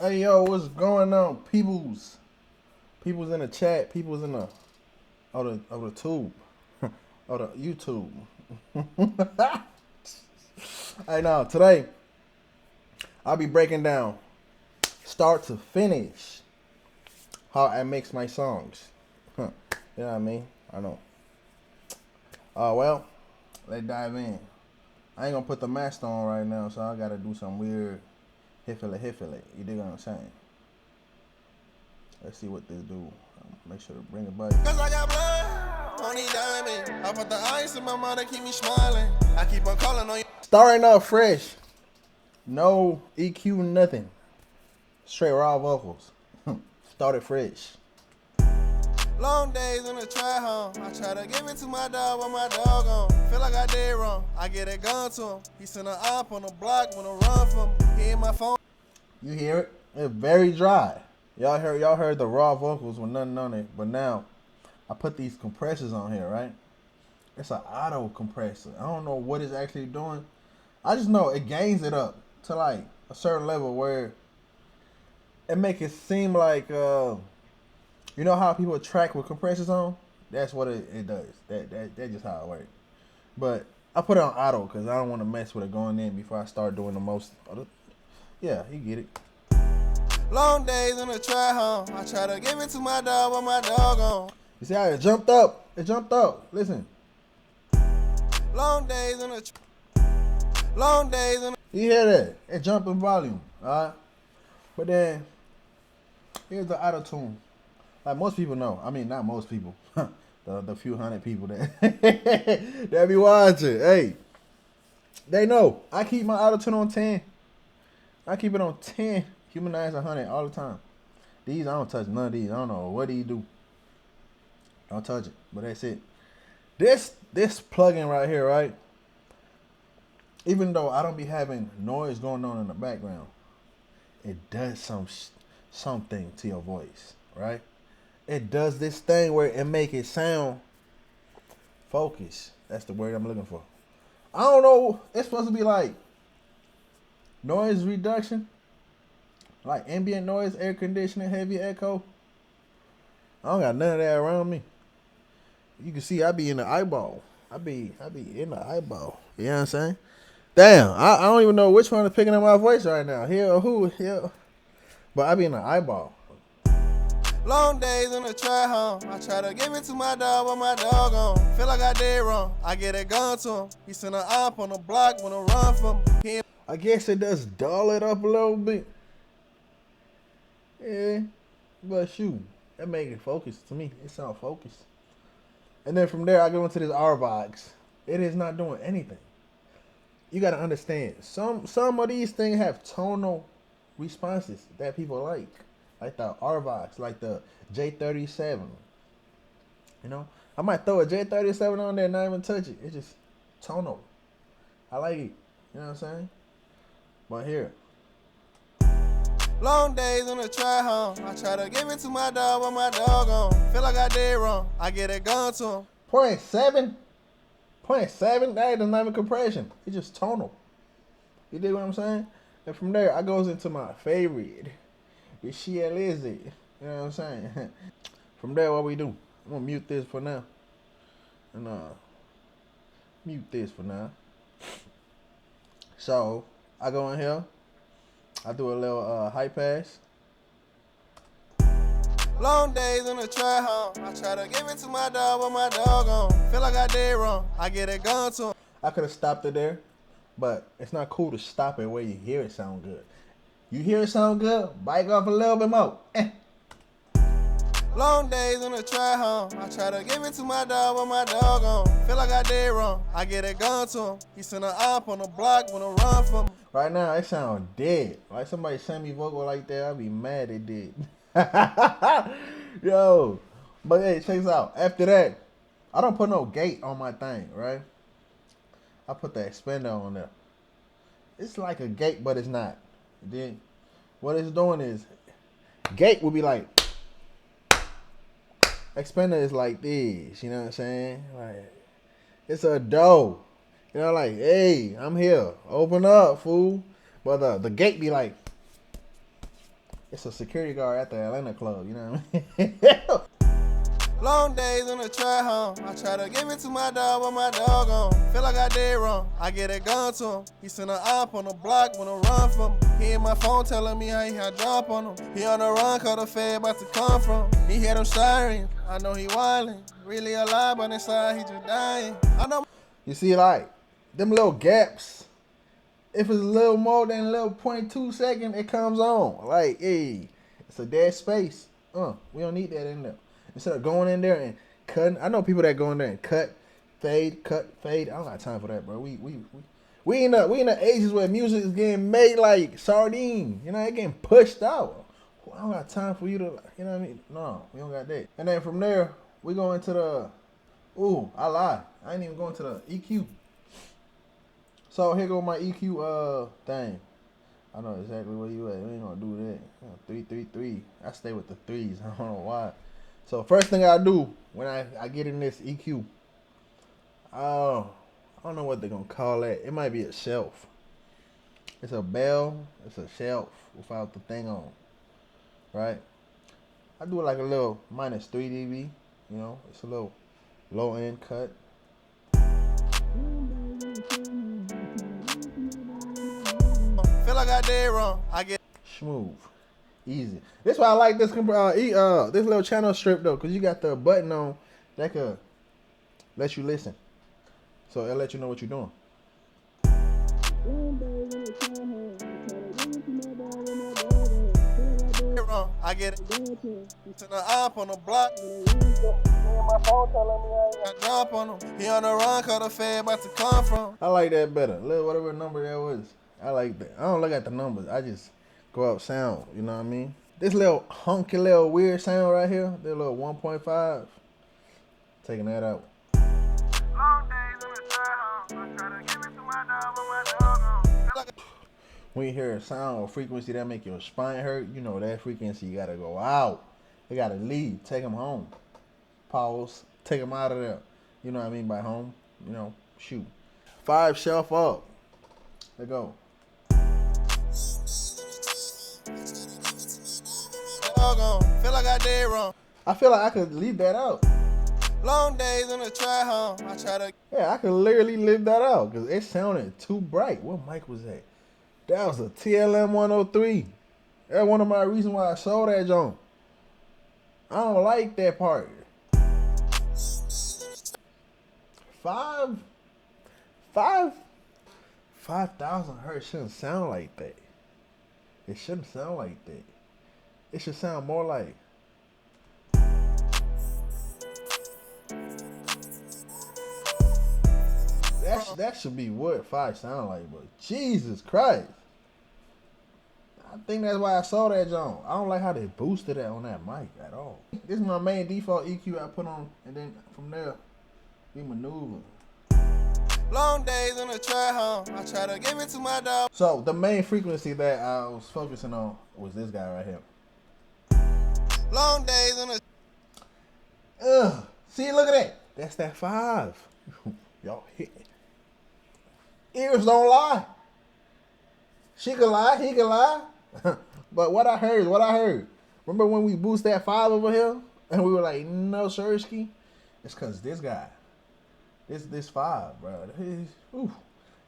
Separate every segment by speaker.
Speaker 1: Hey yo, what's going on, peoples? People's in the chat. People's in the the tube, of the YouTube. Hey, now today I'll be breaking down start to finish how I mix my songs. You know what I mean? I know. Well, let's dive in. I ain't gonna put the mask on right now, so I gotta do some weird hiffily. You dig what I'm saying? Let's see what this do. Make sure to bring it back. Cause I got blood on these diamonds. I put the ice in my mouth to keep me smiling. I keep on calling on you. Starting off fresh. No EQ, nothing. Straight raw vocals. Started fresh. Long days in the try home. I try to give it to my dog, but my dog on. Feel like I did wrong. I get it gone to him. He sent an op on the block when I run from him. He in my phone. You hear it? It's very dry. Y'all heard the raw vocals with nothing on it, but now I put these compressors on here, right? It's an auto compressor. I don't know what it's actually doing. I just know it gains it up to like a certain level where it make it seem like you know how people track with compressors on? That's what it does. That's just how it works. But I put it on auto because I don't want to mess with it going in before I start doing the most. Yeah, you get it. Long days in the try home. I try to give it to my dog, but my dog on. You see how it jumped up? It jumped up. Listen. Long days in the. Long days in the. You hear that? It jumped in volume. Alright? But then, here's the auto tune. Like most people know. I mean, not most people. the few hundred people that be watching. Hey. They know. I keep my auto tune on 10. I keep it on 10. Humanize 100 all the time. These, I don't touch none of these. I don't know what do you do. Don't touch it. But that's it. This plugin right here, right? Even though I don't be having noise going on in the background, it does something to your voice, right? It does this thing where it make it sound focused. That's the word I'm looking for. I don't know. It's supposed to be like noise reduction. Like ambient noise, air conditioning, heavy echo. I don't got none of that around me. You can see I be in the eyeball. I be in the eyeball. You know what I'm saying? Damn, I don't even know which one is picking up my voice right now. Here or who? Here. But I be in the eyeball. Long days in the try home. I try to give it to my dog, but my dog on. Feel like I did wrong. I get it gone to him. He sent an op on the block when I run from him. I guess it does dull it up a little bit. Yeah, but shoot, that make it focus to me. It sound focused. And then from there, I go into this R-Box. It is not doing anything. You got to understand, some of these things have tonal responses that people like the R-Box, like the J37. You know, I might throw a J37 on there and not even touch it. It's just tonal. I like it. You know what I'm saying? But here. Long days in the try home. I try to give it to my dog, but my dog on. Feel like I did wrong. I get it gone to him. 0.7? 0.7? That does not even compression. It's just tonal. You dig what I'm saying? And from there, I goes into my favorite. The shit is it. You know what I'm saying? From there, what we do? I'm going to mute this for now. And mute this for now. So, I go in here. I do a little high pass. Long days in the try home. I try to give it to my dog, but my dog on. Feel like I did wrong. I get it gone to him. I could have stopped it there, but it's not cool to stop it where you hear it sound good. You hear it sound good? Bike off a little bit more. Long days in the try home. I try to give it to my dog, but my dog on. Feel like I did wrong. I get it gone to him. He sent an op on the block when I run from him. Right now, it sound dead. Like somebody send me vocal like that, I'd be mad it did. Yo. But hey, check this out. After that, I don't put no gate on my thing, right? I put the expander on there. It's like a gate, but it's not. Then what it's doing is, gate would be like, expander is like this, you know what I'm saying? Like, it's a door. You know, like, hey, I'm here. Open up, fool. But the gate be like, It's a security guard at the Atlanta club, you know what I mean?
Speaker 2: Long days in the try home. I try to give it to my dog, but my dog on. Feel like I did wrong. I get it gun to him. He sent an op on the block when I run from him. He in my phone telling me how he had drop on him. He on the run, cause the fed about to come from. He hear them sirens. I know he wildin'. Really alive, but inside he just dying. I know.
Speaker 1: You see, like, them little gaps. If it's a little more than a little 0.2 second, it comes on. Like, hey, it's a dead space. We don't need that in there. Instead of going in there and cutting, I know people that go in there and cut, fade. I don't got time for that, bro. We in the ages where music is getting made like sardine. You know, it getting pushed out. I don't got time for you to, you know what I mean? No, we don't got that. And then from there, we go into the, I lied. I ain't even going to the EQ. So here go my EQ thing. I know exactly where you at. We ain't gonna do that. 3-3-3. I stay with the threes. I don't know why. So first thing I do when I get in this EQ, I don't know what they're gonna call that. It might be a shelf. It's a bell. It's a shelf without the thing on. Right? I do like a little -3 dB. You know, it's a little low end cut.
Speaker 2: Feel like I did wrong. I get
Speaker 1: smooth, easy. That's why I like this this little channel strip though, cause you got the button on that could let you listen, so it'll let you know what you're doing.
Speaker 2: I get it. To the op on the block. My phone telling me I drop on him. He on the run, cause the fed about to come from.
Speaker 1: I like that better. Little whatever number that was. I like that. I don't look at the numbers. I just go up sound. You know what I mean? This little hunky little weird sound right here. This little 1.5. Taking that out.
Speaker 2: Long days in the try home. I try to give it to my dog, but my dog on.
Speaker 1: When you hear a sound or frequency that make your spine hurt, you know that frequency you gotta go out. You gotta leave. Take them home. Pause. Take them out of there. You know what I mean by home? You know, shoot. 5 shelf up. Let's go.
Speaker 2: Feel like I did wrong.
Speaker 1: I feel like I could leave that out.
Speaker 2: Long days in the try home. I try to.
Speaker 1: Yeah, I could literally leave that out because it sounded too bright. What mic was that? That was a TLM103. That's one of my reasons why I sold that joint. I don't like that part. 5,000 hertz shouldn't sound like that. It shouldn't sound like that. It should sound more like. That should be what 5 sound like, but Jesus Christ. I think that's why I saw that joint. I don't like how they boosted it on that mic at all. This is my main default EQ I put on, and then from there, we maneuver.
Speaker 2: Long days in the try home. I try to give it to my dog.
Speaker 1: So the main frequency that I was focusing on was this guy right here.
Speaker 2: Long days in the.
Speaker 1: See, look at that. That's that 5. Y'all hit. Ears don't lie. She could lie, he could lie. But what I heard is what I heard. Remember when we boost that 5 over here? And we were like, no, Sirski? It's because this guy. This 5, bro. Oof.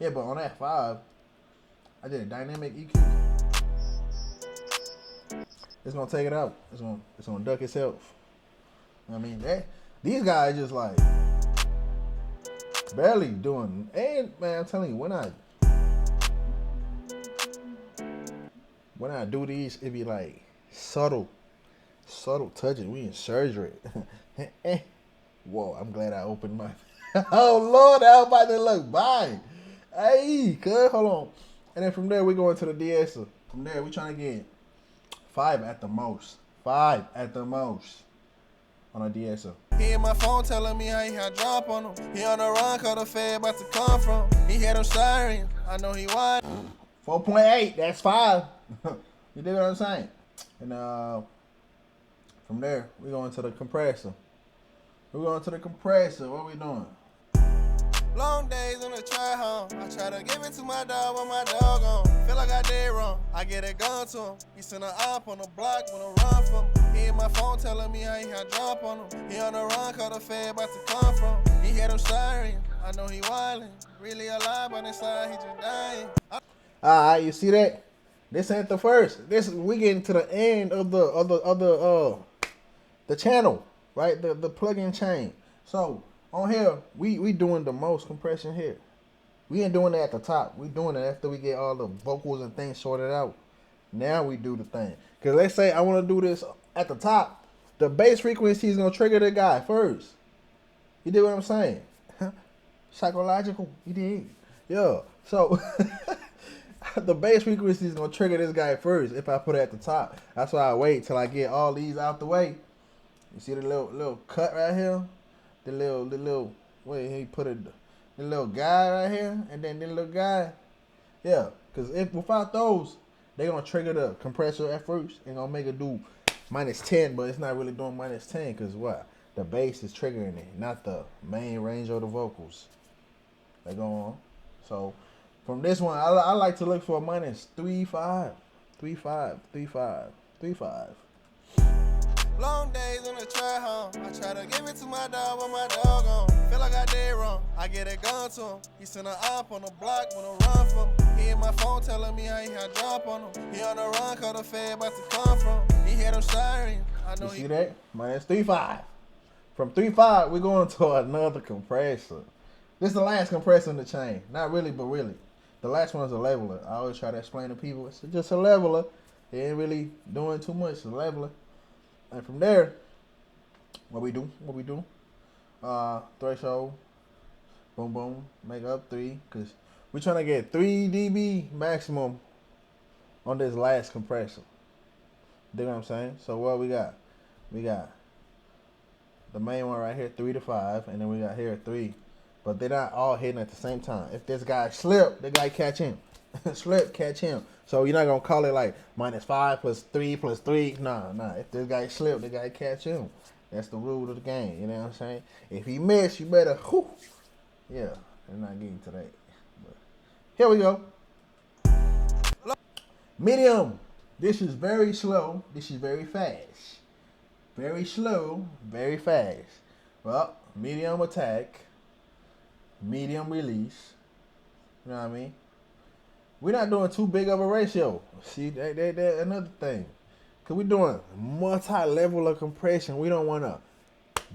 Speaker 1: Yeah, but on that 5, I did a dynamic EQ. It's gonna take it out. It's gonna duck itself. I mean, these guys just like barely doing. And man, I'm telling you, when I do these, it be like subtle touching. We in surgery. Whoa, I'm glad I opened my. Oh Lord, I'm about to look. Bye. Hey, good. Hold on. And then from there, we go into the de-essing. From there, we trying to get 5 at the most. 5 at the most on a de-esser.
Speaker 2: He in my phone telling me how he had drop on him. He on the run, cause the fed about to come from. He hear them sirens. I know he wide.
Speaker 1: 4.8. That's 5. You dig what I'm saying? And from there, we go into the compressor. We're going to the compressor. What are we doing?
Speaker 2: Long days in the try home. I try to give it to my dog when my dog on. Feel like I did wrong. I get it gone to him. He sent an op on the block when I run from him. He in my phone telling me how he had drop on him. He on the run, caught a fed about to come from. He had him siren. I know he wildin'. Really alive, but inside he just dying.
Speaker 1: Alright, you see that? This ain't the first. This we getting to the end of the channel, right? The plug-in chain. So on here, we doing the most compression here. We ain't doing it at the top. We doing it after we get all the vocals and things sorted out. Now we do the thing. Cause let's say I want to do this at the top. The bass frequency is gonna trigger the guy first. You did what I'm saying? Psychological. You did. Yeah. So the bass frequency is gonna trigger this guy first if I put it at the top. That's why I wait till I get all these out the way. You see the little cut right here? The little wait, he put it the little guy right here, and then the little guy. Yeah, because if without those, they're gonna trigger the compressor at first and gonna make it do -10, but it's not really doing -10 because what? The bass is triggering it, not the main range of the vocals. They go on. So from this one, I like to look for a -3.5, 3.5, 3.5, 3.5.
Speaker 2: Long days in the try home. I try to give it to my dog when my dog on. Feel like I did wrong. I get it gone to him. He sent an op on the block when I run from him. He in my phone telling me how he had drop on him. He on the run, caught a fed about to come from. He had him siren. I know
Speaker 1: you see that? -3.5. From 3.5, we're going to another compressor. This is the last compressor in the chain. Not really, but really. The last one is a leveler. I always try to explain to people, it's just a leveler. It ain't really doing too much. It's a leveler. And from there, what we do? Threshold, boom, boom, make up 3, because we're trying to get 3 dB maximum on this last compressor. Dig what I'm saying? So what we got? We got the main one right here, 3 to 5, and then we got here 3. But they're not all hitting at the same time. If this guy slip, the guy catch him. Slip, catch him. So you're not going to call it like -5 plus 3 plus 3. Nah. If this guy slip, the guy catch him. That's the rule of the game. You know what I'm saying? If he miss, you better, whew. Yeah, they're not getting to that. But here we go. Medium. This is very slow. This is very fast. Very slow, very fast. Well, medium attack. Medium release. You know what I mean? We're not doing too big of a ratio. See, that another thing. Because we're doing multi-level of compression. We don't want to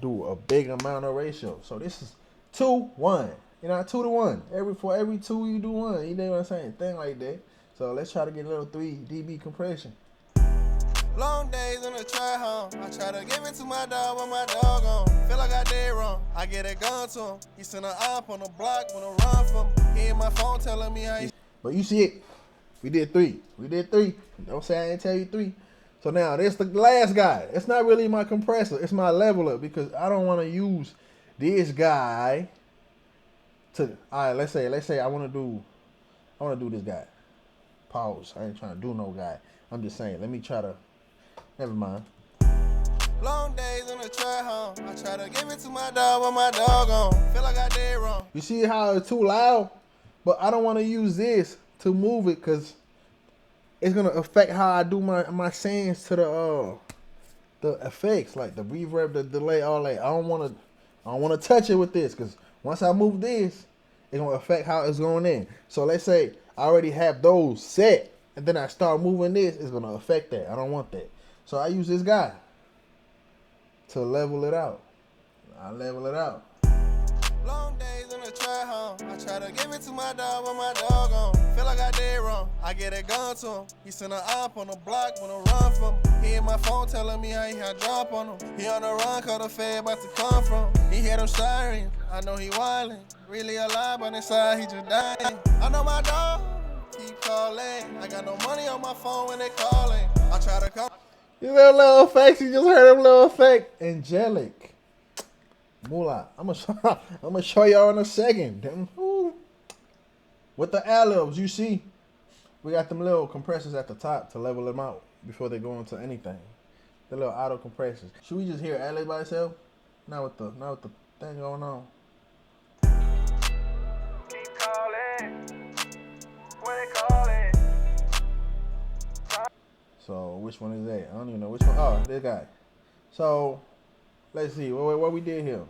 Speaker 1: do a big amount of ratio. So this is 2-1. You know, 2 to 1. For every 2, you do 1. You know what I'm saying? Thing like that. So let's try to get a little 3 dB compression.
Speaker 2: Long days in the try home. I try to give it to my dog when my dog on. Feel like I did wrong. I get it gone to him. He sent an op on the block when I run from him. He in my phone telling me how he...
Speaker 1: But you see it. We did 3. Don't say I didn't tell you 3. So now this the last guy. It's not really my compressor. It's my leveler because I don't want to use this guy to. All right, let's say I want to do this guy. Pause. I ain't trying to do no guy. I'm just saying. Let me try to. Never mind.
Speaker 2: Long days in the try home. I try to give it to my dog when my dog on. Feel like I did wrong.
Speaker 1: You see how it's too loud? But I don't want to use this to move it because it's gonna affect how I do my scenes to the effects, like the reverb, the delay, all that. I don't wanna touch it with this because once I move this, it's gonna affect how it's going in. So let's say I already have those set, and then I start moving this, it's gonna affect that. I don't want that. So I use this guy to level it out. I level it out.
Speaker 2: Long days in the try home. I try to give it to my dog when my dog on. Feel like I did wrong. I get it gone to him. He sent an op on the block when I run from him. He in my phone telling me how he had drop on him. He on the run, caught a fed about to come from him. He had him siren. I know he wildin'. Really alive, but inside he just dying. I know my dog keep calling. I got no money on my phone when they calling. I try to call.
Speaker 1: You little effects. You just heard them little effect. Angelic. Moolah. I'm gonna show y'all in a second. With the ad-libs, you see, we got them little compressors at the top to level them out before they go into anything. The little auto compressors. Should we just hear ad-lib by itself? Not with the thing going on. So which one is that? I don't even know which one. Oh, this guy. So let's see what we did here.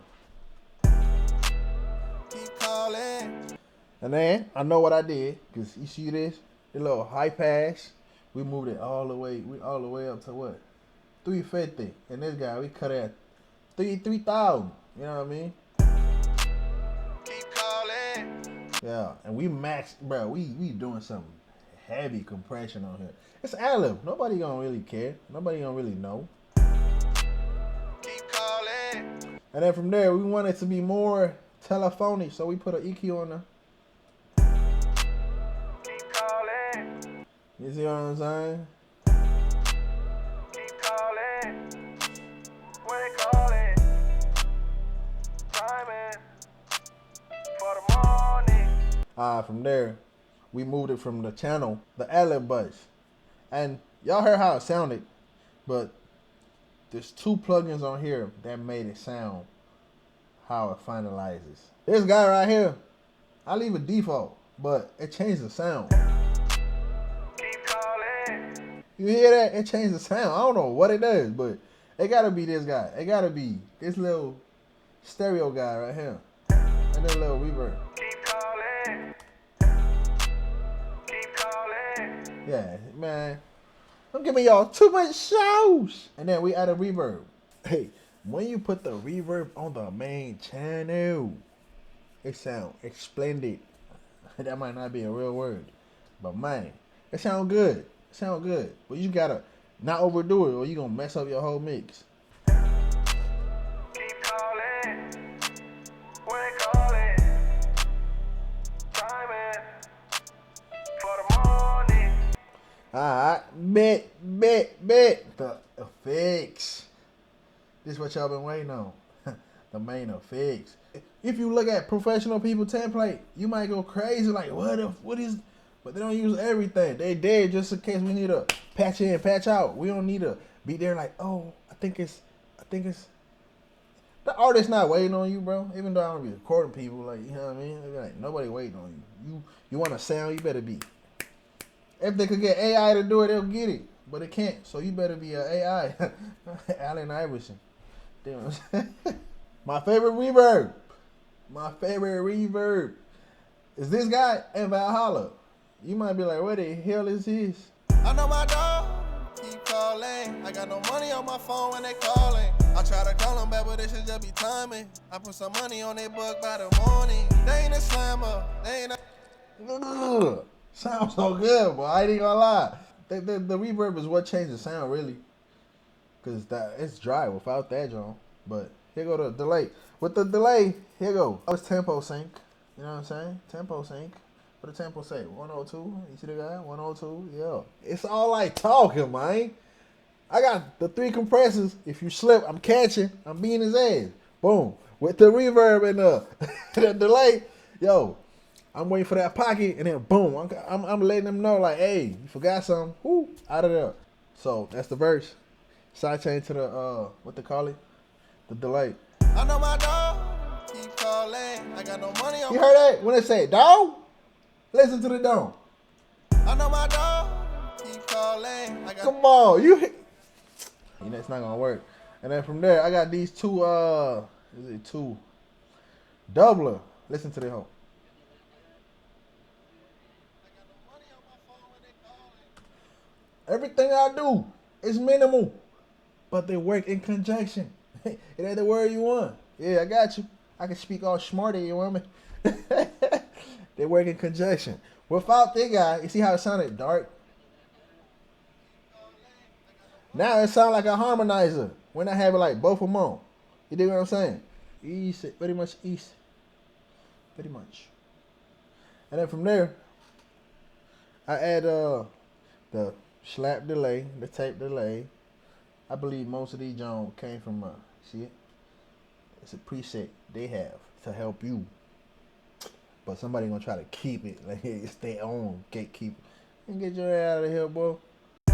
Speaker 2: Keep calling.
Speaker 1: And then I know what I did, because you see this little high pass. We moved it all the way. We all the way up to what? 350. And this guy we cut at 3,000. You know what I mean?
Speaker 2: Keep calling.
Speaker 1: Yeah, and we maxed, bro. We doing some heavy compression on here. It's ad-lib. Nobody gonna really care. Nobody gonna really know.
Speaker 2: Keep calling.
Speaker 1: And then from there, we want it to be more telephonic, so we put an EQ on there.
Speaker 2: Keep calling.
Speaker 1: You see what I'm saying?
Speaker 2: Keep calling. When they calling. Timing. For the morning.
Speaker 1: From there, we moved it from the channel, the ad-lib bus. And y'all heard how it sounded, but there's 2 plugins on here that made it sound how it finalizes. This guy right here, I leave a default, but it changed the sound.
Speaker 2: Keep calling.
Speaker 1: You hear that? It changed the sound. I don't know what it does, but it gotta be this guy. It gotta be this little stereo guy right here. And that little reverb.
Speaker 2: Keep calling. Keep calling.
Speaker 1: Yeah, man. Don't give me y'all too much shows. And then we added reverb. Hey, when you put the reverb on the main channel, it sounds splendid. That might not be a real word, but man, it sounds good. It sounds good. But you gotta not overdo it, or you gonna mess up your whole mix.
Speaker 2: Keep calling. When they calling. Timing. For the morning.
Speaker 1: Alright, bet. The effects. This is what y'all been waiting on. The main effects. If you look at professional people template, you might go crazy like, what is, but they don't use everything. They did just in case we need to patch in, patch out. We don't need to be there like, oh, I think it's. The artist not waiting on you, bro. Even though I don't be recording people, like, you know what I mean? They be like, nobody waiting on you. You want a sound, you better be. If they could get AI to do it, they'll get it. But it can't, so you better be an AI. Allen Iverson. You know what I'm saying? My favorite reverb is this guy and Valhalla. You might be like, what the hell is this?
Speaker 2: I know my dog. Keep calling. I got no money on my phone when they calling. I try to call them back, but it should just be timing. I put some money on their book by the morning. They ain't a slammer. They ain't a...
Speaker 1: Ugh. Sounds so good, boy. I ain't gonna lie. The reverb is what changed the sound, really. Because it's dry without that, John. But here go the delay. With the delay, here go. Oh, it's tempo sync. You know what I'm saying? Tempo sync. What the tempo say? 102. You see the guy? 102. Yeah. It's all like talking, man. I got the 3 compressors. If you slip, I'm catching. I'm beating his ass. Boom. With the reverb and the delay, yo, I'm waiting for that pocket, and then boom, I'm letting them know like, hey, you forgot something. Whoo, out of there. So that's the verse. Sidechain to the what they call it? The delay.
Speaker 2: I know my dog. Keep calling. I got no money on
Speaker 1: You heard that? When they say dog? Listen to the dog.
Speaker 2: I know my dog. Keep calling. I got
Speaker 1: Come on, you know it's not gonna work. And then from there, I got these 2 2 doubler. Listen to the whole. Everything I do is minimal, but they work in conjunction. It ain't the word you want. Yeah, I got you. I can speak all smarty, you want me? They work in conjunction. Without that guy, you see how it sounded dark? Now it sounds like a harmonizer when I have it like both of them on. You dig what I'm saying? East, pretty much east. Pretty much. And then from there, I add the slap delay, the tape delay. I believe most of these Jones came from see it? It's a preset they have to help you. But somebody gonna try to keep it, like it's their own gatekeeper. And get your ass out of here, boy.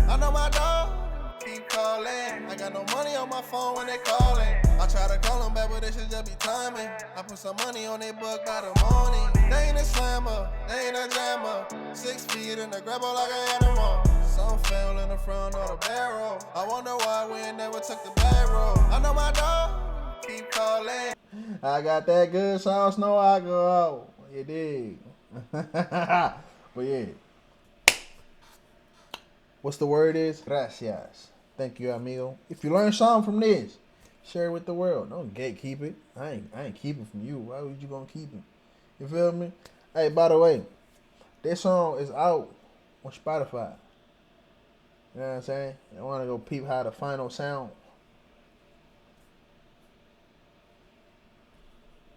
Speaker 2: I know my dog. Keep calling. I got no money on my phone when they calling. I try to call them back, but it should just be timing. I put some money on their book by the morning. They ain't a slammer, they ain't a jammer. 6 feet in the grabber like an animal. some fell in the front of the barrel. I wonder why we ain't never took the back road. I know my dog keep calling.
Speaker 1: I got that good sauce, no I go out. You dig? But yeah. What's the word is? Gracias. Thank you, amigo. If you learn something from this, share it with the world. Don't gatekeep it. I ain't keeping from you. Why would you gonna keep it? You feel me? Hey, by the way, this song is out on Spotify. You know what I'm saying? I want to go peep how the final sound